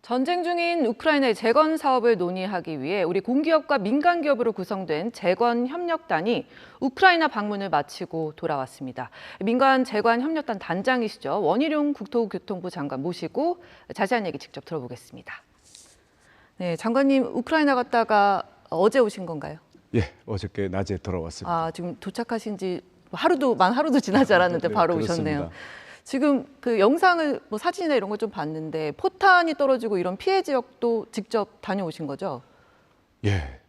전쟁 중인 우크라이나의 재건 사업을 논의하기 위해 우리 공기업과 민간 기업으로 구성된 재건 협력단이 우크라이나 방문을 마치고 돌아왔습니다. 민간 재건 협력단 단장이시죠. 원희룡 국토교통부 장관 모시고 자세한 얘기 직접 들어보겠습니다. 네, 장관님 우크라이나 갔다가 어제 오신 건가요? 예, 어저께 낮에 돌아왔습니다. 아, 지금 도착하신 지 만 하루도 지나지 않았는데 네, 바로 그렇습니다. 오셨네요. 지금 그 영상을 사진이나 이런 걸 좀 봤는데 포탄이 떨어지고 이런 피해 지역도 직접 다녀오신 거죠? 예,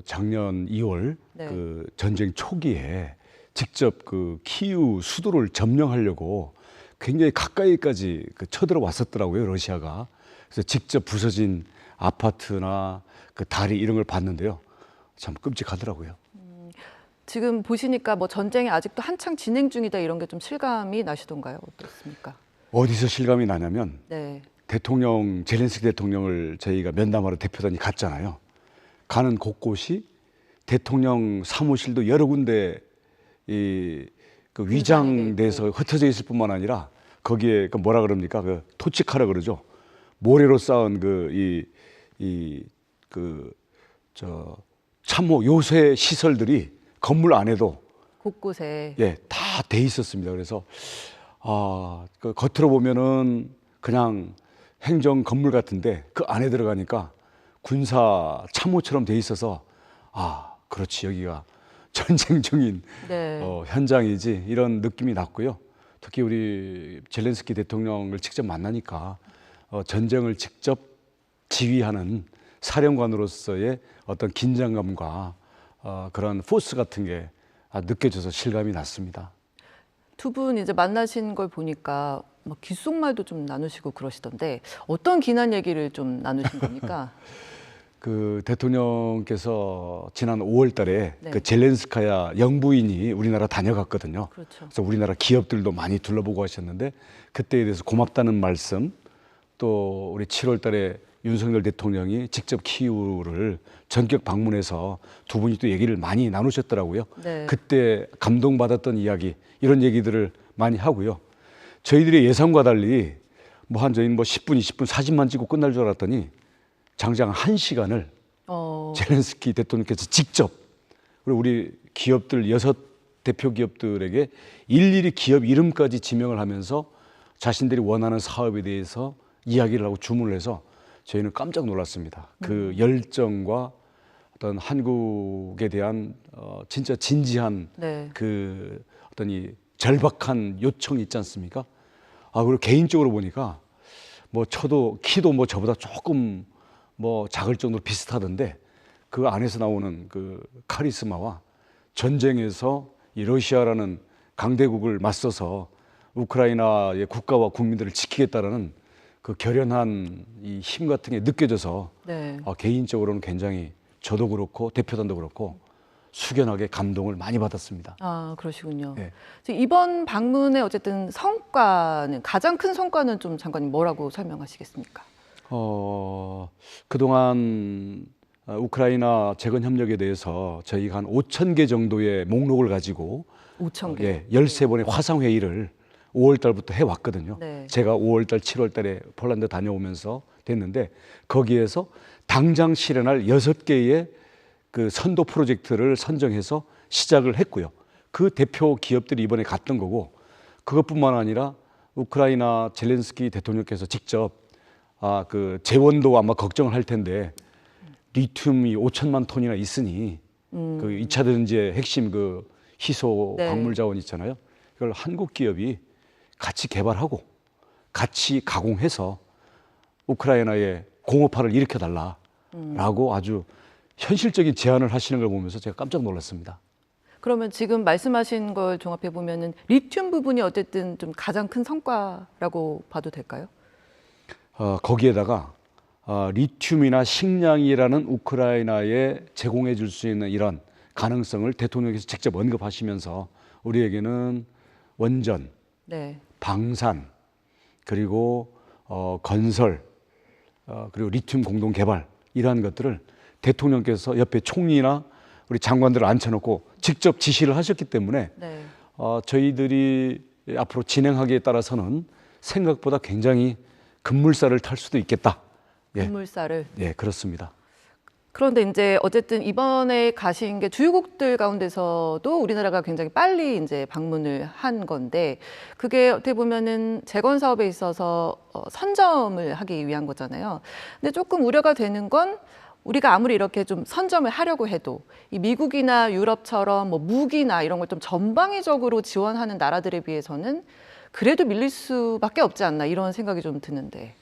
작년 2월 네. 그 전쟁 초기에 직접 그 키이우 수도를 점령하려고 굉장히 가까이까지 쳐들어왔었더라고요, 러시아가. 그래서 직접 부서진 아파트나 그 다리 이런 걸 봤는데요, 참 끔찍하더라고요. 지금 보시니까 전쟁이 아직도 한창 진행 중이다 이런 게 좀 실감이 나시던가요? 어떻습니까? 어디서 실감이 나냐면 네. 젤렌스키 대통령을 저희가 면담하러 대표단이 갔잖아요. 가는 곳곳이 대통령 사무실도 여러 군데 그 위장돼서 흩어져 있을 뿐만 아니라 거기에 뭐라 그럽니까? 그 토치카라 그러죠. 모래로 쌓은 참호 요새 시설들이 건물 안에도 곳곳에 다 돼 있었습니다. 그래서 그 겉으로 보면은 그냥 행정 건물 같은데 그 안에 들어가니까 군사 참호처럼 돼 있어서 그렇지, 여기가 전쟁 중인 네. 현장이지, 이런 느낌이 났고요. 특히 우리 젤렌스키 대통령을 직접 만나니까 전쟁을 직접 지휘하는 사령관으로서의 어떤 긴장감과 그런 포스 같은 게 느껴져서 실감이 났습니다. 두 분 이제 만나신 걸 보니까 귓속말도 좀 나누시고 그러시던데 어떤 기난 얘기를 좀 나누신 겁니까? 그 대통령께서 지난 5월 달에 네. 그 젤렌스카야 영부인이 우리나라 다녀갔거든요. 그렇죠. 그래서 우리나라 기업들도 많이 둘러보고 하셨는데 그때에 대해서 고맙다는 말씀, 또 우리 7월 달에 윤석열 대통령이 직접 키이우를 전격 방문해서 두 분이 또 얘기를 많이 나누셨더라고요. 네. 그때 감동받았던 이야기, 이런 얘기들을 많이 하고요. 저희들의 예상과 달리 저희는 10분, 20분 사진만 찍고 끝날 줄 알았더니 장장 1시간을 젤렌스키 대통령께서 직접, 그리고 우리 기업들 6대표 기업들에게 일일이 기업 이름까지 지명을 하면서 자신들이 원하는 사업에 대해서 이야기를 하고 주문을 해서 저희는 깜짝 놀랐습니다. 그 열정과 어떤 한국에 대한 진짜 진지한 네. 그 어떤 이 절박한 요청이 있지 않습니까? 그리고 개인적으로 보니까 키도 저보다 조금 작을 정도로 비슷하던데 그 안에서 나오는 그 카리스마와 전쟁에서 이 러시아라는 강대국을 맞서서 우크라이나의 국가와 국민들을 지키겠다라는 그 결연한 이 힘 같은 게 느껴져서 네. 개인적으로는 굉장히 저도 그렇고 대표단도 그렇고 숙연하게 감동을 많이 받았습니다. 그러시군요. 네. 이번 방문의 어쨌든 가장 큰 성과는 좀 장관님 뭐라고 설명하시겠습니까? 그동안 우크라이나 재건 협력에 대해서 저희가 한 5,000개 정도의 목록을 가지고 5,000개. 13번의 화상 회의를 5월 달부터 해왔거든요. 네. 제가 5월 달, 7월 달에 폴란드 다녀오면서 됐는데 거기에서 당장 실현할 6개의 그 선도 프로젝트를 선정해서 시작을 했고요. 그 대표 기업들이 이번에 갔던 거고, 그것뿐만 아니라 우크라이나 젤렌스키 대통령께서 직접 그 재원도 아마 걱정을 할 텐데 리튬이 5천만 톤이나 있으니 그 2차 대전지의 핵심 그 희소 네. 광물 자원 있잖아요. 그걸 한국 기업이 같이 개발하고 같이 가공해서 우크라이나의 공업화를 일으켜 달라라고 아주 현실적인 제안을 하시는 걸 보면서 제가 깜짝 놀랐습니다. 그러면 지금 말씀하신 걸 종합해 보면은 리튬 부분이 어쨌든 좀 가장 큰 성과라고 봐도 될까요? 거기에다가 리튬이나 식량이라는 우크라이나에 제공해 줄 수 있는 이런 가능성을 대통령께서 직접 언급하시면서 우리에게는 원전, 네. 방산, 그리고 건설, 그리고 리튬 공동 개발, 이러한 것들을 대통령께서 옆에 총리나 우리 장관들을 앉혀놓고 직접 지시를 하셨기 때문에 네. 저희들이 앞으로 진행하기에 따라서는 생각보다 굉장히 급물살을 탈 수도 있겠다. 예, 급물살을. 예, 그렇습니다. 그런데 이제 어쨌든 이번에 가신 게 주요국들 가운데서도 우리나라가 굉장히 빨리 이제 방문을 한 건데 그게 어떻게 보면은 재건 사업에 있어서 선점을 하기 위한 거잖아요. 근데 조금 우려가 되는 건 우리가 아무리 이렇게 좀 선점을 하려고 해도 이 미국이나 유럽처럼 뭐 무기나 이런 걸 좀 전방위적으로 지원하는 나라들에 비해서는 그래도 밀릴 수밖에 없지 않나 이런 생각이 좀 드는데.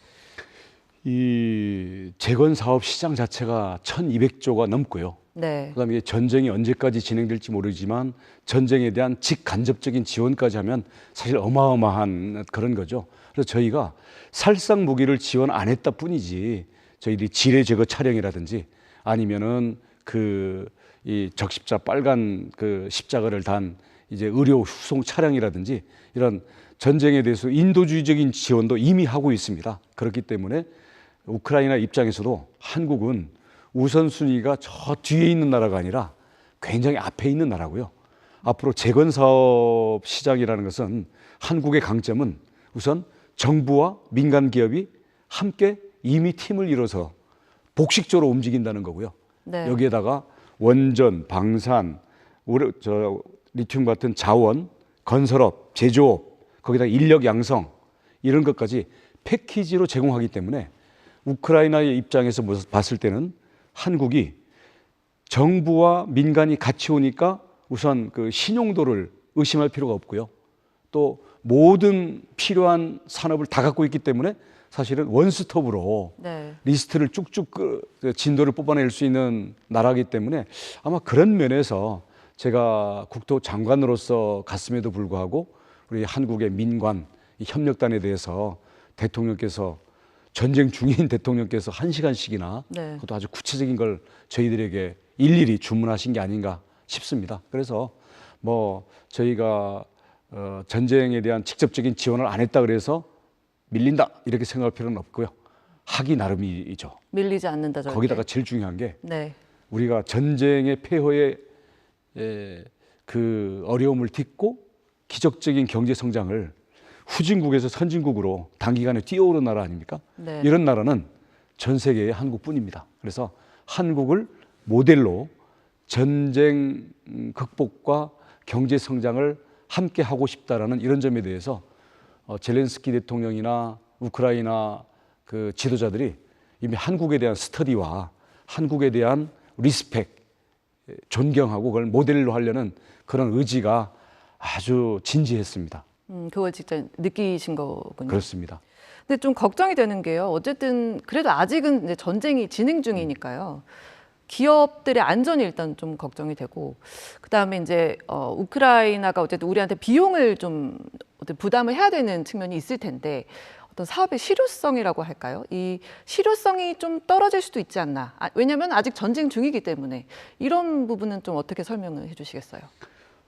이 재건 사업 시장 자체가 1,200조가 넘고요. 네. 그다음에 전쟁이 언제까지 진행될지 모르지만 전쟁에 대한 직간접적인 지원까지 하면 사실 어마어마한 그런 거죠. 그래서 저희가 살상 무기를 지원 안 했다 뿐이지 저희들이 지뢰 제거 차량이라든지 아니면은 이 적십자 빨간 그 십자가를 단 이제 의료 후송 차량이라든지 이런 전쟁에 대해서 인도주의적인 지원도 이미 하고 있습니다. 그렇기 때문에 우크라이나 입장에서도 한국은 우선순위가 저 뒤에 있는 나라가 아니라 굉장히 앞에 있는 나라고요. 앞으로 재건 사업 시장이라는 것은 한국의 강점은 우선 정부와 민간 기업이 함께 이미 팀을 이뤄서 복식적으로 움직인다는 거고요. 네. 여기에다가 원전, 방산, 리튬 같은 자원, 건설업, 제조업, 거기다 인력 양성 이런 것까지 패키지로 제공하기 때문에 우크라이나의 입장에서 봤을 때는 한국이 정부와 민간이 같이 오니까 우선 그 신용도를 의심할 필요가 없고요. 또 모든 필요한 산업을 다 갖고 있기 때문에 사실은 원스톱으로 네. 리스트를 쭉쭉 진도를 뽑아낼 수 있는 나라이기 때문에 아마 그런 면에서 제가 국토장관으로서 갔음에도 불구하고 우리 한국의 민관 이 협력단에 대해서 대통령께서 전쟁 중인 대통령께서 1시간씩이나 네. 그것도 아주 구체적인 걸 저희들에게 일일이 주문하신 게 아닌가 싶습니다. 그래서 뭐 저희가 전쟁에 대한 직접적인 지원을 안 했다 그래서 밀린다 이렇게 생각할 필요는 없고요. 하기 나름이죠. 밀리지 않는다 절대. 거기다가 제일 중요한 게 네. 우리가 전쟁의 폐허의 그 어려움을 딛고 기적적인 경제 성장을 후진국에서 선진국으로 단기간에 뛰어오른 나라 아닙니까? 네. 이런 나라는 전 세계의 한국뿐입니다. 그래서 한국을 모델로 전쟁 극복과 경제 성장을 함께 하고 싶다라는 이런 점에 대해서 젤렌스키 대통령이나 우크라이나 그 지도자들이 이미 한국에 대한 스터디와 한국에 대한 리스펙, 존경하고 그걸 모델로 하려는 그런 의지가 아주 진지했습니다. 그걸 직접 느끼신 거군요. 그렇습니다. 근데 좀 걱정이 되는 게요. 어쨌든 그래도 아직은 이제 전쟁이 진행 중이니까요. 기업들의 안전이 일단 좀 걱정이 되고, 그 다음에 이제 우크라이나가 어쨌든 우리한테 비용을 좀 어떤 부담을 해야 되는 측면이 있을 텐데 어떤 사업의 실효성이라고 할까요? 이 실효성이 좀 떨어질 수도 있지 않나. 왜냐하면 아직 전쟁 중이기 때문에 이런 부분은 좀 어떻게 설명을 해주시겠어요?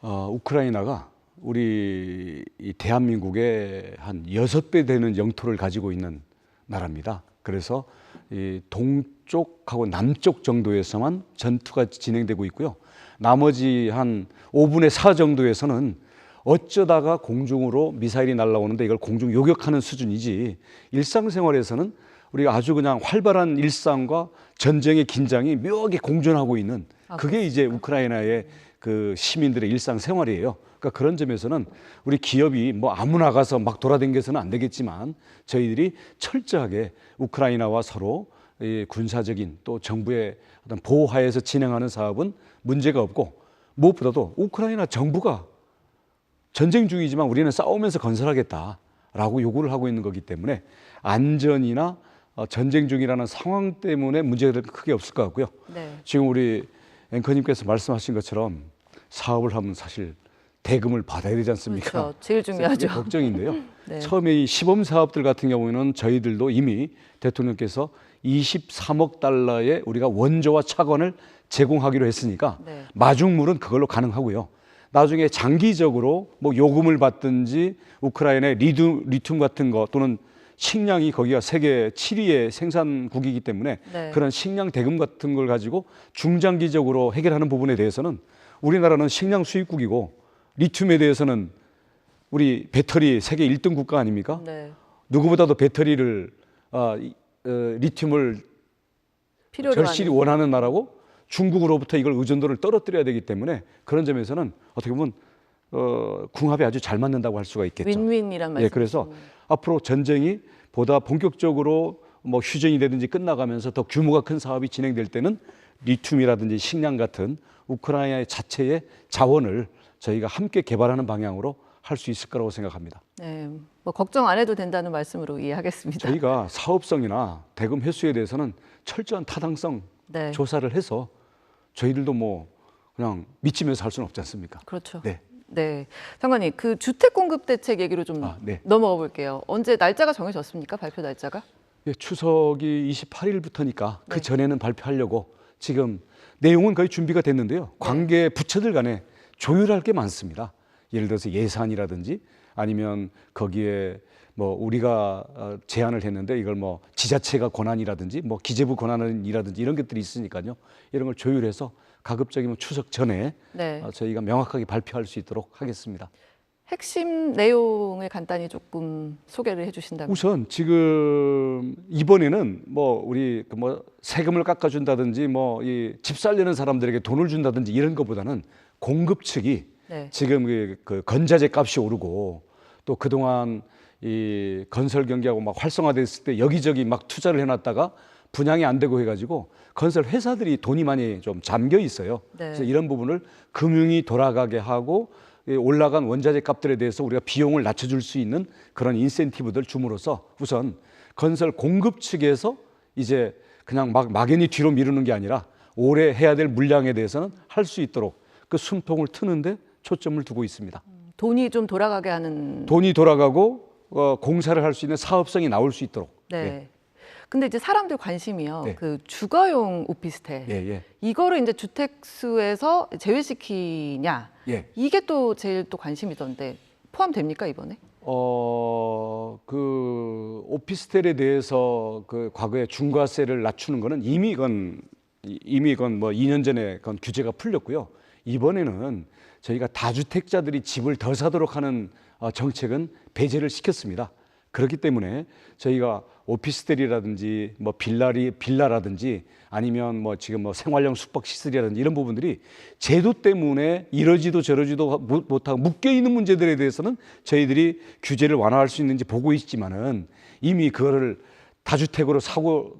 우크라이나가 우리 이 대한민국의 한 6배 되는 영토를 가지고 있는 나라입니다. 그래서 이 동쪽하고 남쪽 정도에서만 전투가 진행되고 있고요. 나머지 한 5분의 4 정도에서는 어쩌다가 공중으로 미사일이 날아오는데 이걸 공중 요격하는 수준이지 일상생활에서는 우리가 아주 그냥 활발한 일상과 전쟁의 긴장이 묘하게 공존하고 있는 그게 이제 우크라이나의 그 시민들의 일상생활이에요. 그러니까 그런 점에서는 우리 기업이 뭐 아무나 가서 막 돌아다니서는 안 되겠지만 저희들이 철저하게 우크라이나와 서로 이 군사적인 또 정부의 어떤 보호하에서 진행하는 사업은 문제가 없고 무엇보다도 우크라이나 정부가 전쟁 중이지만 우리는 싸우면서 건설하겠다라고 요구를 하고 있는 거기 때문에 안전이나 전쟁 중이라는 상황 때문에 문제가 크게 없을 것 같고요. 네. 지금 우리 앵커님께서 말씀하신 것처럼 사업을 하면 사실 대금을 받아야 되지 않습니까? 그렇죠. 제일 중요하죠. 그게 걱정인데요. 네. 처음에 이 시범 사업들 같은 경우에는 저희들도 이미 대통령께서 23억 달러의 우리가 원조와 차관을 제공하기로 했으니까 네. 마중물은 그걸로 가능하고요. 나중에 장기적으로 뭐 요금을 받든지 우크라이나의 리튬 같은 거 또는 식량이 거기가 세계 7위의 생산국이기 때문에 네. 그런 식량 대금 같은 걸 가지고 중장기적으로 해결하는 부분에 대해서는 우리나라는 식량 수입국이고 리튬에 대해서는 우리 배터리 세계 1등 국가 아닙니까? 네. 누구보다도 배터리를 리튬을 필요로 절실히 하는. 원하는 나라고 중국으로부터 이걸 의존도를 떨어뜨려야 되기 때문에 그런 점에서는 어떻게 보면 궁합이 아주 잘 맞는다고 할 수가 있겠죠. 윈윈이란 말씀. 예, 그래서 앞으로 전쟁이 보다 본격적으로 뭐 휴전이 되든지 끝나가면서 더 규모가 큰 사업이 진행될 때는 리튬이라든지 식량 같은 우크라이나의 자체의 자원을 저희가 함께 개발하는 방향으로 할 수 있을 거라고 생각합니다. 네, 뭐 걱정 안 해도 된다는 말씀으로 이해하겠습니다. 저희가 사업성이나 대금 회수에 대해서는 철저한 타당성 네, 조사를 해서 저희들도 뭐 그냥 믿지면서 할 수는 없지 않습니까? 그렇죠. 네. 네, 장관님 그 주택 공급 대책 얘기로 좀 네. 넘어가 볼게요. 언제 날짜가 정해졌습니까? 발표 날짜가? 예, 추석이 28일부터니까 그 네. 전에는 발표하려고 지금 내용은 거의 준비가 됐는데요. 관계 부처들 간에 조율할 게 많습니다. 예를 들어서 예산이라든지 아니면 거기에 뭐 우리가 제안을 했는데 이걸 뭐 지자체가 권한이라든지 뭐 기재부 권한이라든지 이런 것들이 있으니까요. 이런 걸 조율해서 가급적이면 추석 전에 네. 저희가 명확하게 발표할 수 있도록 하겠습니다. 핵심 내용을 간단히 조금 소개를 해주신다면. 우선 지금 이번에는 뭐 우리 뭐 세금을 깎아준다든지 뭐 이 집 살려는 사람들에게 돈을 준다든지 이런 것보다는 공급 측이 네. 지금 그 건자재 값이 오르고 또 그동안 이 건설 경기하고 막 활성화됐을 때 여기저기 막 투자를 해놨다가 분양이 안 되고 해가지고 건설 회사들이 돈이 많이 좀 잠겨 있어요. 네. 그래서 이런 부분을 금융이 돌아가게 하고 이 올라간 원자재 값들에 대해서 우리가 비용을 낮춰줄 수 있는 그런 인센티브들 줌으로써 우선 건설 공급 측에서 이제 그냥 막 막연히 뒤로 미루는 게 아니라 올해 해야 될 물량에 대해서는 할 수 있도록 그 숨통을 트는데 초점을 두고 있습니다. 돈이 좀 돌아가게 하는. 돈이 돌아가고 공사를 할 수 있는 사업성이 나올 수 있도록. 네. 예. 근데 이제 사람들 관심이요. 네. 그 주거용 오피스텔. 예, 예. 이거를 이제 주택수에서 제외시키냐. 예. 이게 또 제일 또 관심이던데 포함됩니까 이번에? 그 오피스텔에 대해서 그 과거에 중과세를 낮추는 거는 이미 건 뭐 2년 전에 건 규제가 풀렸고요. 이번에는 저희가 다주택자들이 집을 더 사도록 하는 정책은 배제를 시켰습니다. 그렇기 때문에 저희가 오피스텔이라든지 뭐 빌라라든지 아니면 뭐 지금 뭐 생활형 숙박 시설이라든지 이런 부분들이 제도 때문에 이러지도 저러지도 못하고 묶여 있는 문제들에 대해서는 저희들이 규제를 완화할 수 있는지 보고 있지만은 이미 그거를 다주택으로 사고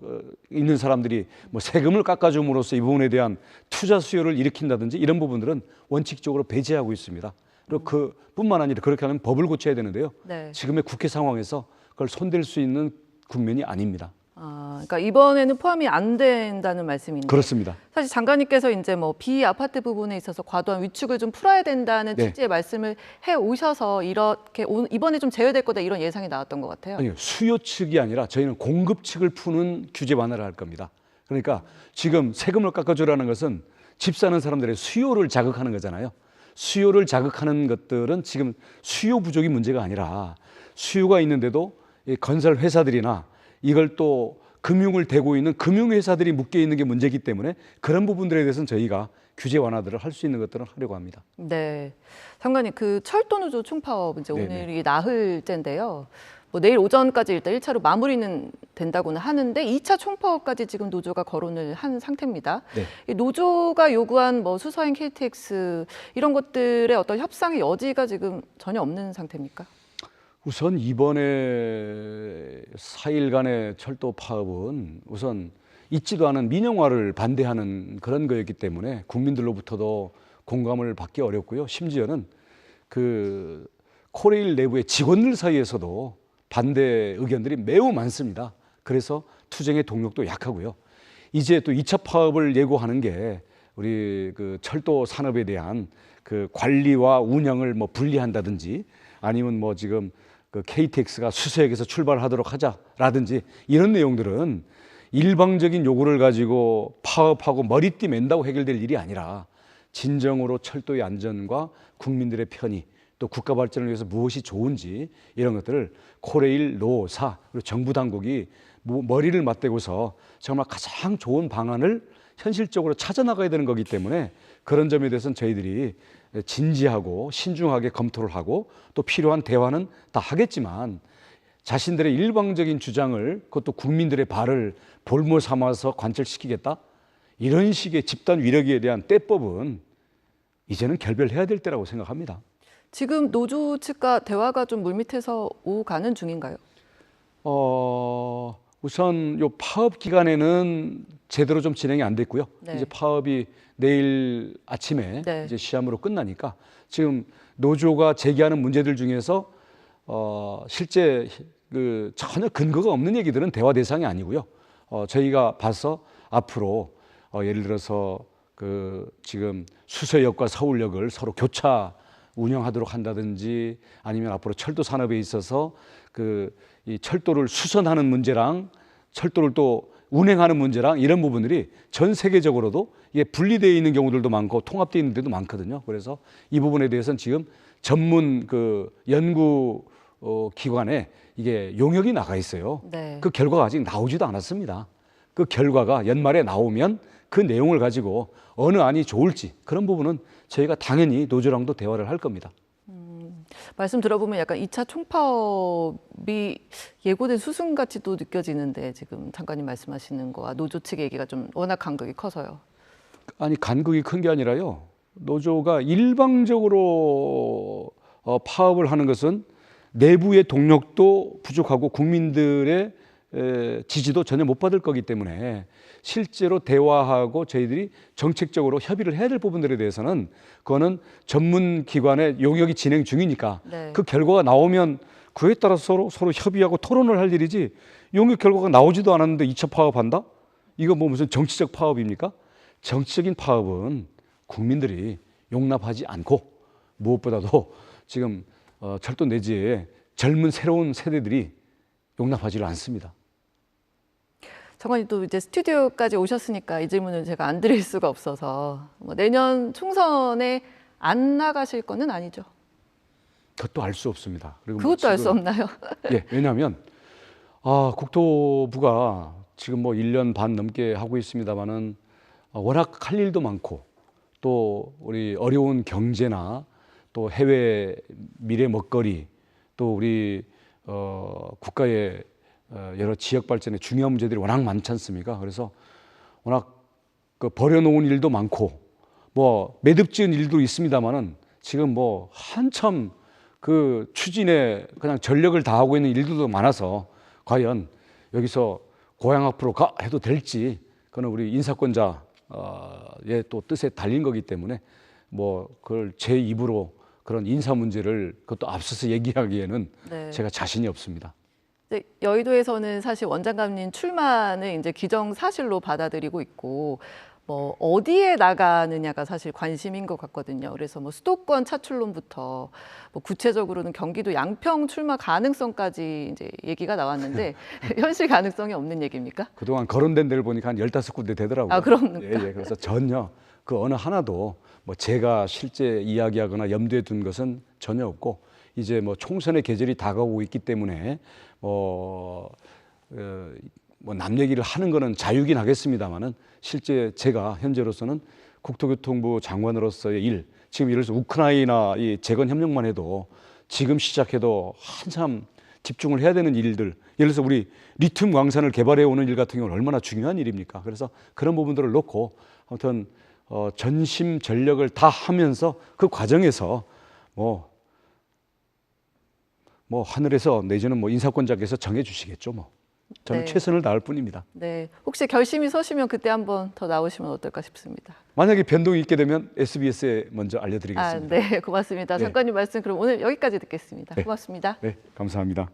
있는 사람들이 뭐 세금을 깎아줌으로써 이 부분에 대한 투자 수요를 일으킨다든지 이런 부분들은 원칙적으로 배제하고 있습니다. 그리고 그뿐만 아니라 그렇게 하면 법을 고쳐야 되는데요. 네. 지금의 국회 상황에서 그걸 손댈 수 있는 국면이 아닙니다. 그러니까 이번에는 포함이 안 된다는 말씀인데. 그렇습니다. 사실 장관님께서 이제 뭐 비아파트 부분에 있어서 과도한 위축을 좀 풀어야 된다는 네. 취지의 말씀을 해 오셔서 이렇게 이번에 좀 제외될 거다 이런 예상이 나왔던 것 같아요. 아니요, 수요 측이 아니라 저희는 공급 측을 푸는 규제 완화를 할 겁니다. 그러니까 지금 세금을 깎아주라는 것은 집 사는 사람들의 수요를 자극하는 거잖아요. 수요를 자극하는 것들은 지금 수요 부족이 문제가 아니라 수요가 있는데도 이 건설 회사들이나 이걸 또 금융을 대고 있는 금융회사들이 묶여 있는 게 문제이기 때문에 그런 부분들에 대해서는 저희가 규제 완화들을 할 수 있는 것들은 하려고 합니다. 네, 장관님 그 철도노조 총파업 이제 네네. 오늘이 나흘째인데요. 뭐 내일 오전까지 일단 1차로 마무리는 된다고는 하는데 2차 총파업까지 지금 노조가 거론을 한 상태입니다. 네. 이 노조가 요구한 뭐 수서행 KTX 이런 것들의 어떤 협상의 여지가 지금 전혀 없는 상태입니까? 우선 이번에 4일간의 철도 파업은 우선 있지도 않은 민영화를 반대하는 그런 거였기 때문에 국민들로부터도 공감을 받기 어렵고요. 심지어는 그 코레일 내부의 직원들 사이에서도 반대 의견들이 매우 많습니다. 그래서 투쟁의 동력도 약하고요. 이제 또 2차 파업을 예고하는 게 우리 그 철도 산업에 대한 그 관리와 운영을 뭐 분리한다든지 아니면 뭐 지금 그 KTX가 수서역에서 출발하도록 하자라든지 이런 내용들은 일방적인 요구를 가지고 파업하고 머리띠 맨다고 해결될 일이 아니라 진정으로 철도의 안전과 국민들의 편의 또 국가 발전을 위해서 무엇이 좋은지 이런 것들을 코레일, 노사 그리고 정부 당국이 머리를 맞대고서 정말 가장 좋은 방안을 현실적으로 찾아 나가야 되는 거기 때문에 그런 점에 대해서는 저희들이 진지하고 신중하게 검토를 하고 또 필요한 대화는 다 하겠지만 자신들의 일방적인 주장을 그것도 국민들의 발을 볼모 삼아서 관철시키겠다? 이런 식의 집단 위력에 대한 떼법은 이제는 결별해야 될 때라고 생각합니다. 지금 노조 측과 대화가 좀 물밑에서 오가는 중인가요? 우선 요 파업 기간에는 제대로 좀 진행이 안 됐고요. 네. 이제 파업이 내일 아침에 네. 이제 시함으로 끝나니까 지금 노조가 제기하는 문제들 중에서 실제 그 전혀 근거가 없는 얘기들은 대화 대상이 아니고요. 저희가 봐서 앞으로 예를 들어서 그 지금 수서역과 서울역을 서로 교차 운영하도록 한다든지 아니면 앞으로 철도 산업에 있어서 그 이 철도를 수선하는 문제랑 철도를 또 운행하는 문제랑 이런 부분들이 전 세계적으로도 이게 분리되어 있는 경우들도 많고 통합되어 있는 데도 많거든요. 그래서 이 부분에 대해서는 지금 전문 그 연구 기관에 이게 용역이 나가 있어요. 네. 그 결과가 아직 나오지도 않았습니다. 그 결과가 연말에 나오면 그 내용을 가지고 어느 안이 좋을지 그런 부분은 저희가 당연히 노조랑도 대화를 할 겁니다. 말씀 들어보면 약간 2차 총파업이 예고된 수순같이 또 느껴지는데 지금 장관님 말씀하시는 거와 노조 측의 얘기가 좀 워낙 간극이 커서요. 아니 간극이 큰 게 아니라요. 노조가 일방적으로 파업을 하는 것은 내부의 동력도 부족하고 국민들의 지지도 전혀 못 받을 거기 때문에 실제로 대화하고 저희들이 정책적으로 협의를 해야 될 부분들에 대해서는 그거는 전문 기관의 용역이 진행 중이니까 네. 그 결과가 나오면 그에 따라서 서로 협의하고 토론을 할 일이지 용역 결과가 나오지도 않았는데 2차 파업한다? 이거 뭐 무슨 정치적 파업입니까? 정치적인 파업은 국민들이 용납하지 않고 무엇보다도 지금 철도 내지에 젊은 새로운 세대들이 용납하지를 않습니다. 장관님 또 이제 스튜디오까지 오셨으니까 이 질문을 제가 안 드릴 수가 없어서 뭐 내년 총선에 안 나가실 거는 아니죠? 그것도 알 수 없습니다. 그리고 그것도 알 수 없나요? 예, 왜냐하면 국토부가 지금 뭐 1년 반 넘게 하고 있습니다만은 워낙 할 일도 많고 또 우리 어려운 경제나 또 해외 미래 먹거리 또 우리 국가의 여러 지역 발전에 중요한 문제들이 워낙 많지 않습니까? 그래서 워낙 그 버려놓은 일도 많고 뭐 매듭지은 일도 있습니다만은 지금 뭐 한참 그 추진에 그냥 전력을 다하고 있는 일들도 많아서 과연 여기서 고향 앞으로 가 해도 될지 그거는 우리 인사권자의 또 뜻에 달린 거기 때문에 뭐 그걸 제 입으로 그런 인사 문제를 그것도 앞서서 얘기하기에는 네. 제가 자신이 없습니다. 이제 여의도에서는 사실 원장관님 출마는 이제 기정사실로 받아들이고 있고 뭐 어디에 나가느냐가 사실 관심인 것 같거든요. 그래서 뭐 수도권 차출론부터 뭐 구체적으로는 경기도 양평 출마 가능성까지 이제 얘기가 나왔는데 현실 가능성이 없는 얘기입니까? 그동안 거론된 데를 보니까 한 15군데 되더라고요. 아, 그럽니까? 예. 그래서 전혀 그 어느 하나도 뭐 제가 실제 이야기하거나 염두에 둔 것은 전혀 없고 이제 뭐 총선의 계절이 다가오고 있기 때문에 뭐 남 얘기를 하는 거는 자유긴 하겠습니다만은 실제 제가 현재로서는 국토교통부 장관으로서의 일, 지금 예를 들어서 우크라이나 이 재건 협력만 해도 지금 시작해도 한참 집중을 해야 되는 일들, 예를 들어서 우리 리튬 광산을 개발해 오는 일 같은 경우는 얼마나 중요한 일입니까? 그래서 그런 부분들을 놓고 아무튼 전심 전력을 다 하면서 그 과정에서 뭐 하늘에서 내지는 뭐 인사권자께서 정해 주시겠죠. 뭐 저는 네. 최선을 다할 뿐입니다. 네, 혹시 결심이 서시면 그때 한번 더 나오시면 어떨까 싶습니다. 만약에 변동이 있게 되면 SBS에 먼저 알려드리겠습니다. 네, 고맙습니다. 네. 장관님 말씀 그럼 오늘 여기까지 듣겠습니다. 네. 고맙습니다. 네, 감사합니다.